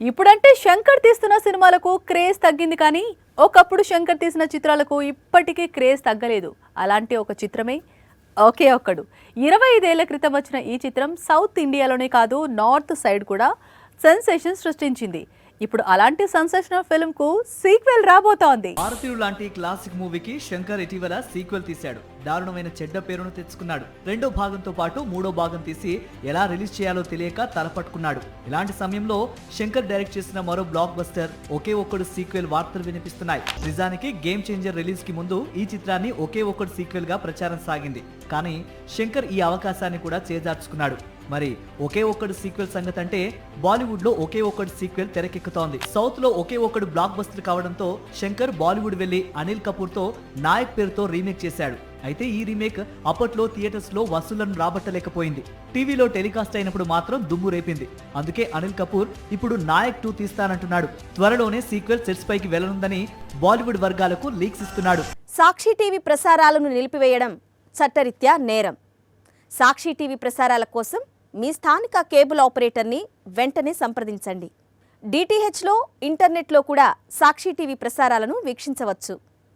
ఇప్పుడంటే శంకర్ తీస్తున్న సినిమాలకు క్రేజ్ తగ్గింది కానీ ఒకప్పుడు శంకర్ తీసిన చిత్రాలకు ఇప్పటికీ క్రేజ్ తగ్గలేదు. అలాంటి ఒక చిత్రమే ఒకే ఒక్కడు. 25 ఏళ్ల క్రితం వచ్చిన ఈ చిత్రం సౌత్ ఇండియాలోనే కాదు నార్త్ సైడ్ కూడా సెన్సేషన్ సృష్టించింది. ఇప్పుడు అలాంటి సెన్సేషనల్ ఫిల్మ్ కు సీక్వెల్ రాబోతోంది. భారతీయుడు లాంటి క్లాసిక్ మూవీకి శంకర్ ఇటీవల సీక్వెల్ తీశాడు. దారుణమైన చెడ్డ పేరును తెచ్చుకున్నాడు. రెండో భాగంతో పాటు మూడో భాగం తీసి ఎలా రిలీజ్ చేయాలో తెలియక తలపట్టుకున్నాడు. ఇలాంటి సమయంలో శంకర్ డైరెక్ట్ చేసిన మరో బ్లాక్ బస్టర్ ఒకే ఒక్కడు సీక్వెల్ వార్తలు వినిపిస్తున్నాయి. నిజానికి గేమ్ చేంజర్ రిలీజ్ కి ముందు ఈ చిత్రాన్ని ఒకే ఒక్కడు సీక్వెల్ గా ప్రచారం సాగింది. కానీ శంకర్ ఈ అవకాశాన్ని కూడా చేజార్చుకున్నాడు. మరి ఒకే ఒక్కడు సీక్వెల్ సంగతి అంటే బాలీవుడ్ లో ఒకే ఒక్కడు సీక్వెల్ తెరకెక్కుతోంది. సౌత్ లో ఒకే ఒక్కడు బ్లాక్ బస్టర్ కావడంతో శంకర్ బాలీవుడ్ వెళ్లి అనిల్ కపూర్ తో నాయక్ పేరుతో రీమేక్ చేశాడు. అయితే ఈ రీమేక్ అప్పట్లో థియేటర్స్ లో వసూళ్లను రాబట్టలేకపోయింది. టీవీలో టెలికాస్ట్ అయినప్పుడు మాత్రం దుమ్ము రేపింది. అందుకే అనిల్ కపూర్ ఇప్పుడు నాయక్ 2 తీస్తానంటున్నాడు. త్వరలోనే సీక్వెల్ సెట్స్ పైకి వెళ్లనుందని బాలీవుడ్ వర్గాలకు లీక్స్ ఇస్తున్నాడు. సాక్షి టీవీ ప్రసారాలను నిలిపివేయడం చట్టరీత్యా నేరం. సాక్షి టీవీ ప్రసారాల కోసం మీ స్థానిక కేబుల్ ఆపరేటర్ని వెంటనే సంప్రదించండి. డిటిహెచ్లో, ఇంటర్నెట్లో కూడా సాక్షి టీవీ ప్రసారాలను వీక్షించవచ్చు.